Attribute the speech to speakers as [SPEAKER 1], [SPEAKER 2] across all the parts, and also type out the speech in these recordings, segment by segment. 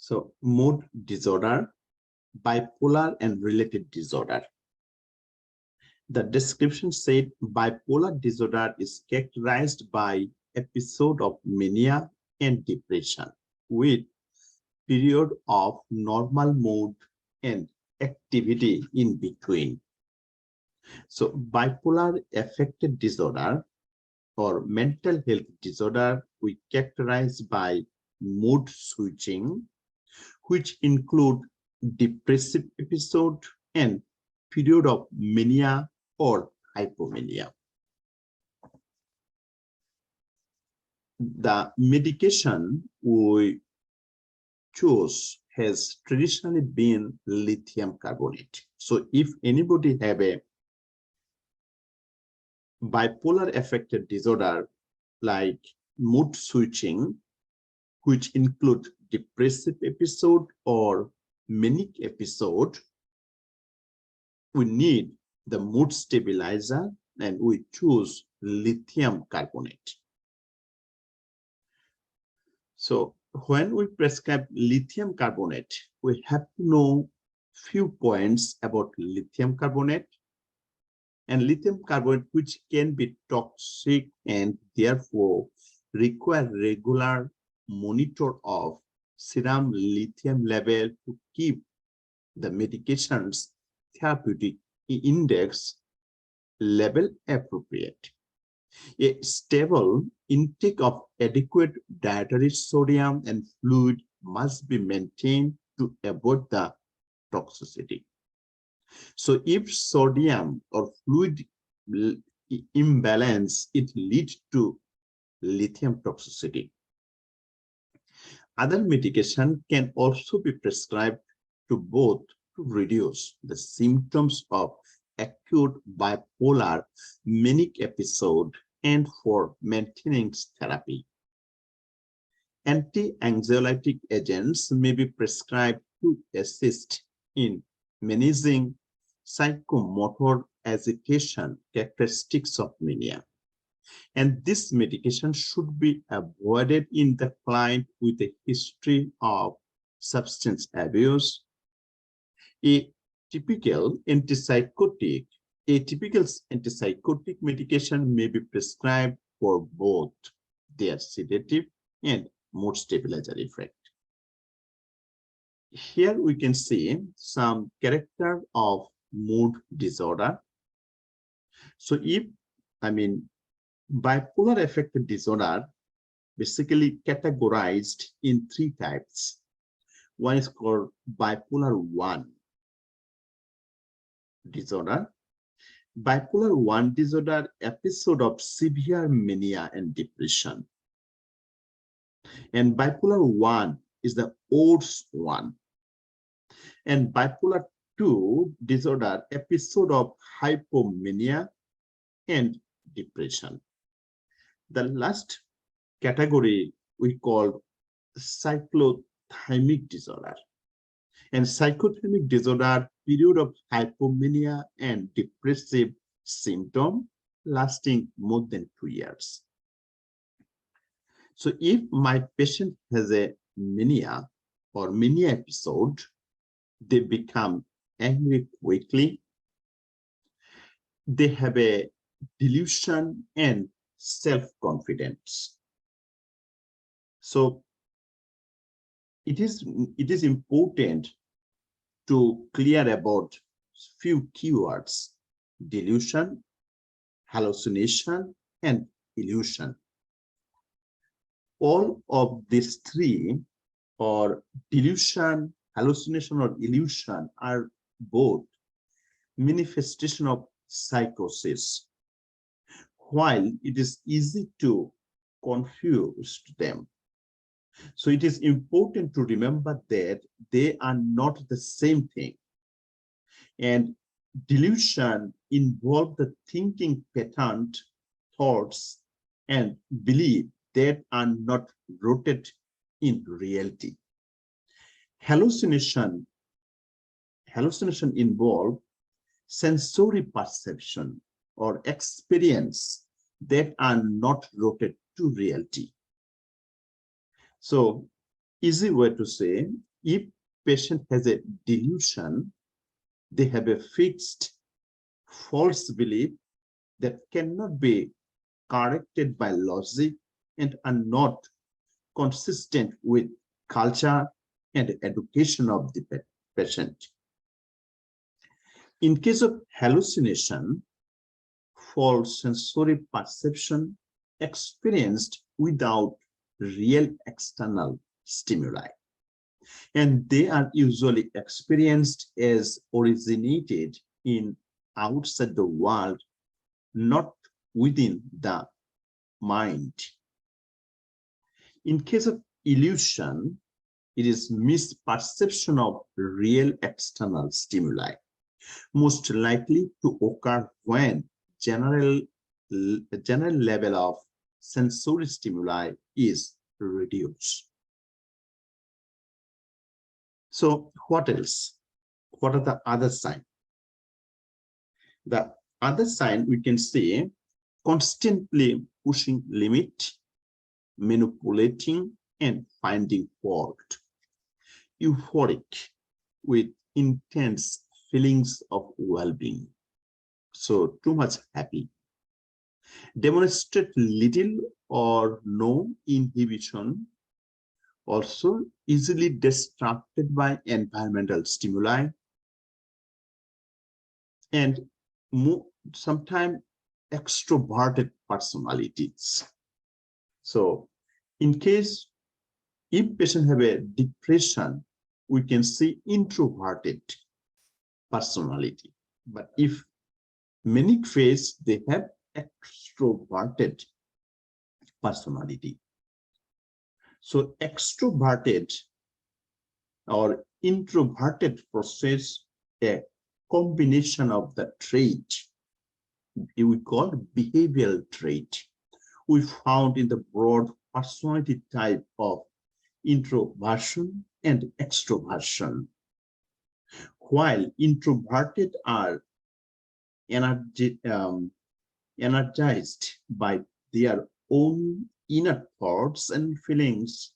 [SPEAKER 1] So mood disorder, bipolar and related disorder. The description said bipolar disorder is characterized by episode of mania and depression with period of normal mood and activity in between. So bipolar affected disorder or mental health disorder we characterize by mood switching, which include depressive episode and period of mania or hypomania. The medication we chose has traditionally been lithium carbonate. So if anybody have a bipolar affected disorder like mood switching, which include depressive episode or manic episode, we need the mood stabilizer and we choose lithium carbonate. So when we prescribe lithium carbonate, we have to know few points about lithium carbonate. And lithium carbonate, which can be toxic and therefore require regular monitor of serum lithium level to keep the medication's therapeutic index level appropriate. A stable intake of adequate dietary sodium and fluid must be maintained to avoid the toxicity. So if sodium or fluid imbalance, it leads to lithium toxicity. Other medication can also be prescribed to both to reduce the symptoms of acute bipolar manic episode and for maintenance therapy. Anti-anxiolytic agents may be prescribed to assist in managing psychomotor agitation characteristics of mania. And this medication should be avoided in the client with a history of substance abuse. A typical antipsychotic medication may be prescribed for both their sedative and mood stabilizer effect. Here we can see some character of mood disorder. So bipolar affected disorder basically categorized in three types. One is called bipolar 1 disorder. Bipolar 1 disorder episode of severe mania and depression. And bipolar 1 is the worst one. And bipolar 2 disorder episode of hypomania and depression. The last category we call cyclothymic disorder. And cyclothymic disorder period of hypomania and depressive symptom lasting more than 2 years. So if my patient has a mania or mania episode, they become angry quickly, they have a delusion and self-confidence. So it is important to clear about few keywords: delusion, hallucination, and illusion. All of these three, or delusion, hallucination, or illusion, are both manifestation of psychosis, while it is easy to confuse them. So it is important to remember that they are not the same thing. And delusion involves the thinking pattern, thoughts, and belief that are not rooted in reality. Hallucination involves sensory perception or experience that are not rooted to reality. So, easy way to say, If patient has a delusion, they have a fixed false belief that cannot be corrected by logic and are not consistent with culture and education of the patient. In case of hallucination, false sensory perception experienced without real external stimuli, and they are usually experienced as originated in outside the world, not within the mind. In case of illusion, it is misperception of real external stimuli, most likely to occur when general level of sensory stimuli is reduced. So what else? What are the other signs? The other sign we can see: constantly pushing limit, manipulating, and finding fault. Euphoric with intense feelings of well-being. So too much happy. Demonstrate little or no inhibition. Also easily distracted by environmental stimuli, and sometimes extroverted personalities. So in case if patient have a depression, we can see introverted personality. But if manic phase, they have extroverted personality. So extroverted or introverted process a combination of the trait we call behavioral trait we found in the broad personality type of introversion and extroversion. While introverted are energized by their own inner thoughts and feelings,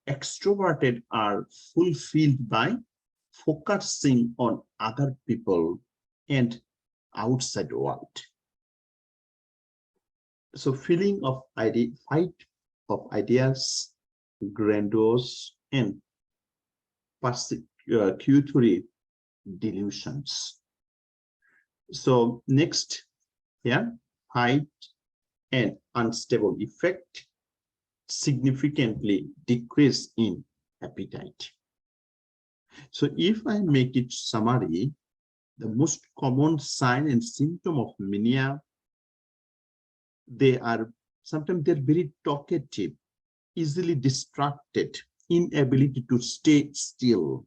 [SPEAKER 1] extroverted are fulfilled by focusing on other people and outside world. So feeling of fight of ideas, grandiose and persecutory delusions. So next, height and unstable effect, significantly decrease in appetite. So if I make it summary, the most common sign and symptom of mania, sometimes they're very talkative, easily distracted, inability to stay still,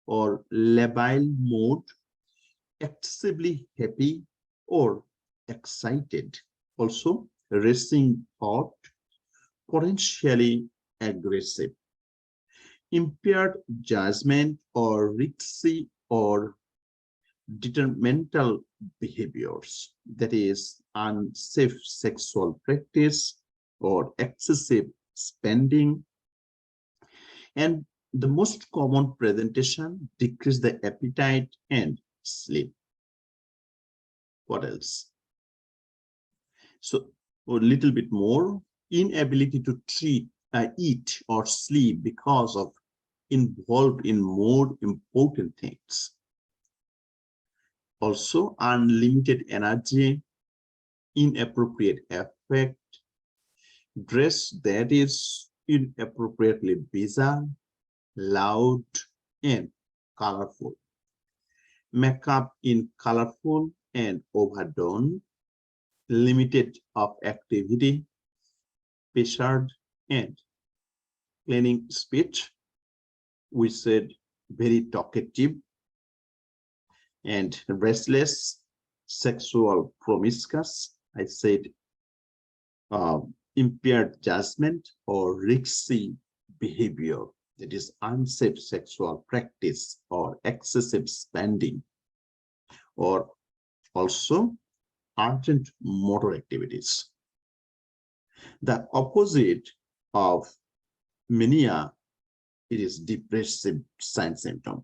[SPEAKER 1] or labile mode, excessively happy or excited, also racing thought, potentially aggressive, impaired judgment or risky or detrimental behaviors, that is unsafe sexual practice or excessive spending. And the most common presentation, decrease the appetite and sleep. What else? So a little bit more, inability to eat or sleep because of involved in more important things. Also unlimited energy, inappropriate affect, dress that is inappropriately bizarre, loud and colorful, makeup in colorful and overdone, limited of activity, pressured and cleaning speech. We said very talkative and restless, sexual promiscuous. I said impaired judgment or risky behavior, that is unsafe sexual practice or excessive spending, or also urgent motor activities. The opposite of mania it is depressive sign symptom.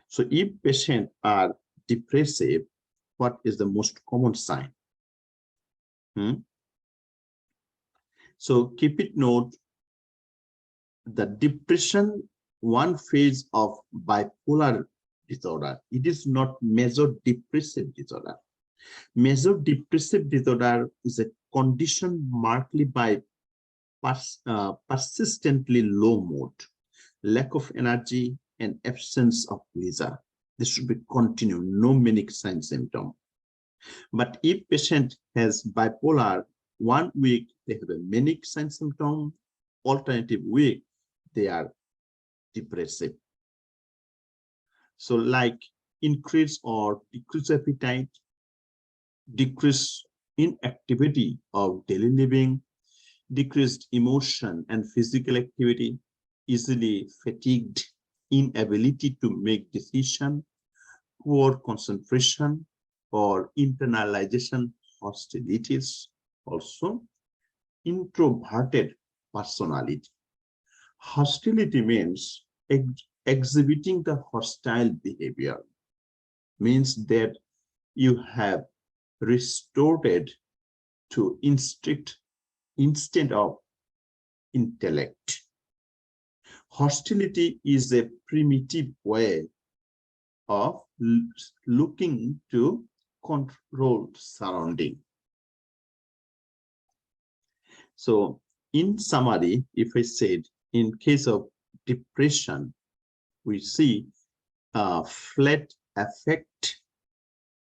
[SPEAKER 1] So if patients are depressive, what is the most common sign? So keep it note, the depression, one phase of bipolar disorder. It is not major depressive disorder. Major depressive disorder is a condition marked by persistently low mood, lack of energy, and absence of pleasure. This should be continued, no manic sign symptom. But if patient has bipolar, 1 week they have a manic sign symptom, alternative week they are depressive. So like increase or decrease appetite, decrease in activity of daily living, decreased emotion and physical activity, easily fatigued, inability to make decision, poor concentration or internalization hostilities, also introverted personality. Hostility means exhibiting the hostile behavior, means that you have resorted to instinct instead of intellect. Hostility is a primitive way of looking to control surrounding. So in summary, if I said in case of depression, we see flat affect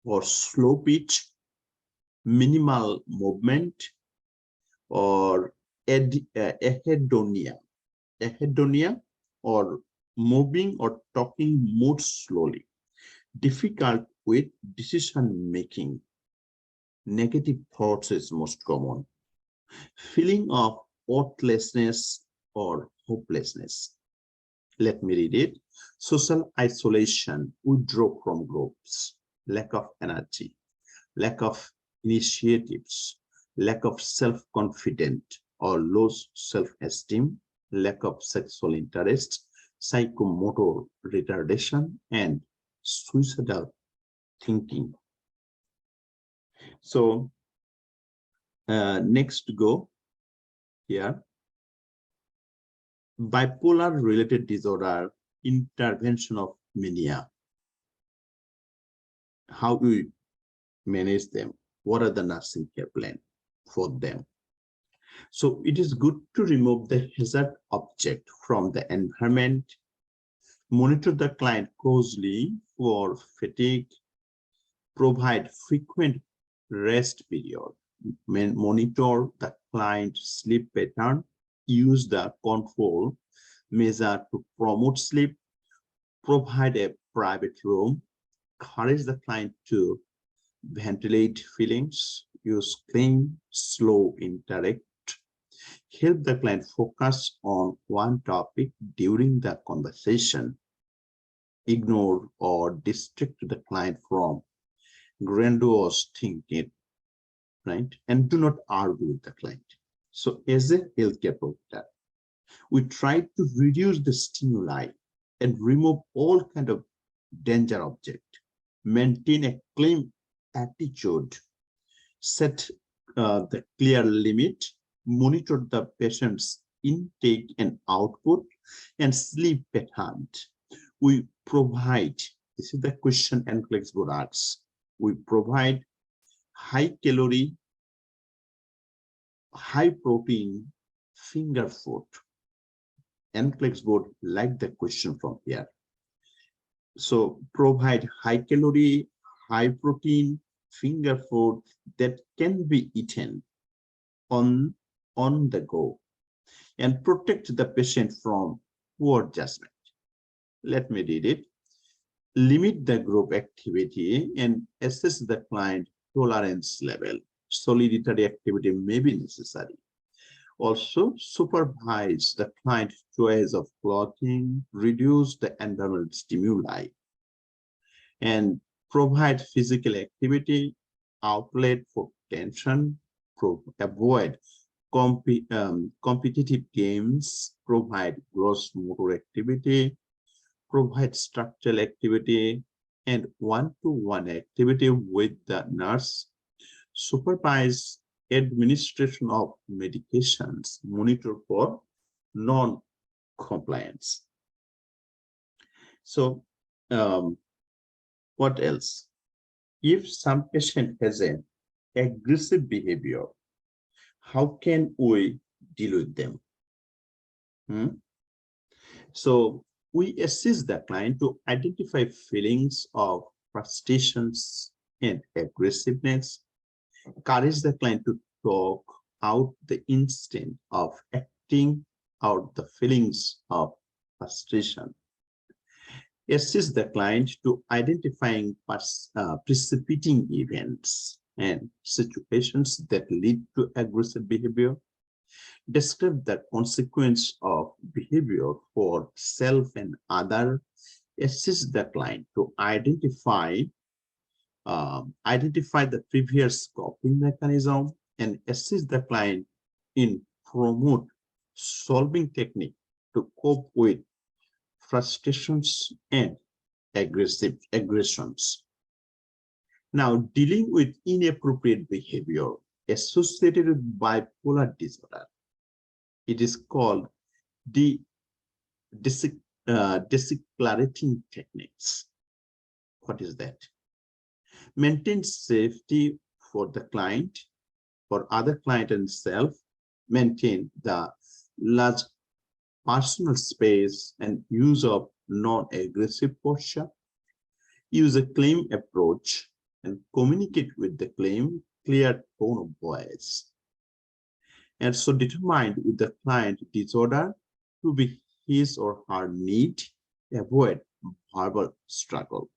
[SPEAKER 1] or slow pitch, minimal movement, or ahedonia, or moving or talking more slowly, difficult with decision making, negative thoughts is most common, feeling of worthlessness or hopelessness. Let me read it. Social isolation, withdraw from groups, lack of energy, lack of initiatives, lack of self-confidence or low self-esteem, lack of sexual interest, psychomotor retardation, and suicidal thinking. So next go here. Bipolar related disorder, intervention of mania. How we manage them? What are the nursing care plan for them? So it is good to remove the hazard object from the environment, monitor the client closely for fatigue, provide frequent rest period, monitor the client sleep pattern, use the control measure to promote sleep, provide a private room, encourage the client to ventilate feelings, use clean, slow interact, help the client focus on one topic during the conversation, ignore or distract the client from grandiose thinking, right? And do not argue with the client. So as a healthcare provider, we try to reduce the stimuli and remove all kind of danger object, maintain a clean attitude, set the clear limit, monitor the patient's intake and output, and sleep pattern. We provide, this is the question NCLEX board asks, we provide high calorie, high protein finger food. NCLEX board like the question from here. So provide high calorie, high protein finger food that can be eaten on the go and protect the patient from poor judgment. Let me read it. Limit the group activity and assess the client tolerance level. Solitary activity may be necessary. Also, supervise the client choice of clothing, reduce the environmental stimuli, and provide physical activity, outlet for tension, avoid Competitive games provide gross motor activity, provide structural activity, and one-to-one activity with the nurse, supervise administration of medications, monitor for non-compliance. So, what else? If some patient has an aggressive behavior, how can we deal with them? So we assist the client to identify feelings of frustrations and aggressiveness, encourage the client to talk out the instinct of acting out the feelings of frustration, assist the client to identifying precipitating events and situations that lead to aggressive behavior, describe the consequence of behavior for self and other, assist the client to identify the previous coping mechanism, and assist the client in promote solving technique to cope with frustrations and aggressions. Now, dealing with inappropriate behavior associated with bipolar disorder, it is called the declaratory techniques. What is that? Maintain safety for the client, for other client and self, maintain the large personal space and use of non-aggressive posture, use a claim approach and communicate with the claim, clear tone of voice. And so determined with the client disorder to be his or her need, avoid verbal struggle.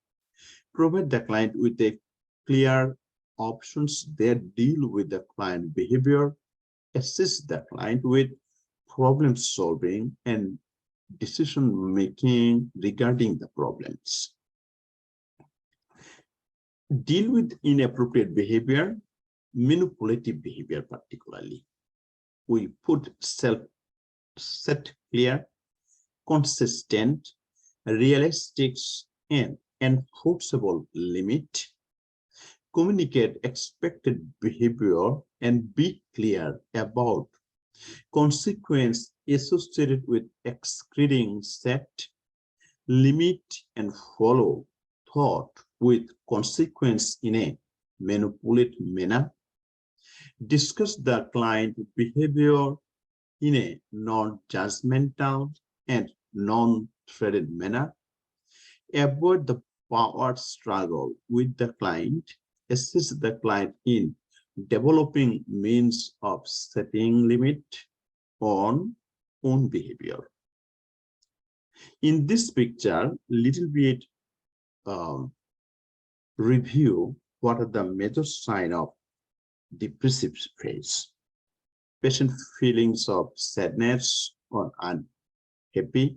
[SPEAKER 1] Provide the client with a clear options that deal with the client behavior, assist the client with problem solving and decision making regarding the problems. Deal with inappropriate behavior, manipulative behavior particularly. We put set clear, consistent, realistic, and enforceable limit. Communicate expected behavior and be clear about consequence associated with exceeding set, limit, and follow thought with consequence in a manipulative manner. Discuss the client behavior in a non-judgmental and non-threatened manner. Avoid the power struggle with the client. Assist the client in developing means of setting limit on own behavior. In this picture, little bit review what are the major signs of depressive phase. Patient feelings of sadness or unhappy,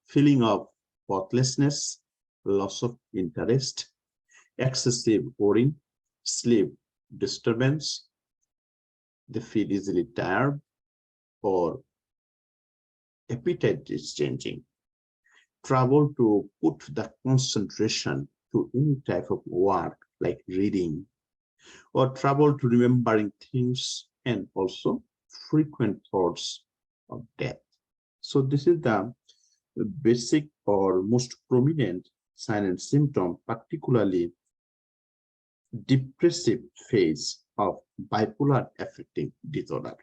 [SPEAKER 1] feeling of worthlessness, loss of interest, excessive worry, sleep disturbance, they feel easily tired, or appetite is changing, trouble to put the concentration to any type of work like reading, or trouble to remembering things, and also frequent thoughts of death. So this is the basic or most prominent sign and symptom, particularly depressive phase of bipolar affective disorder.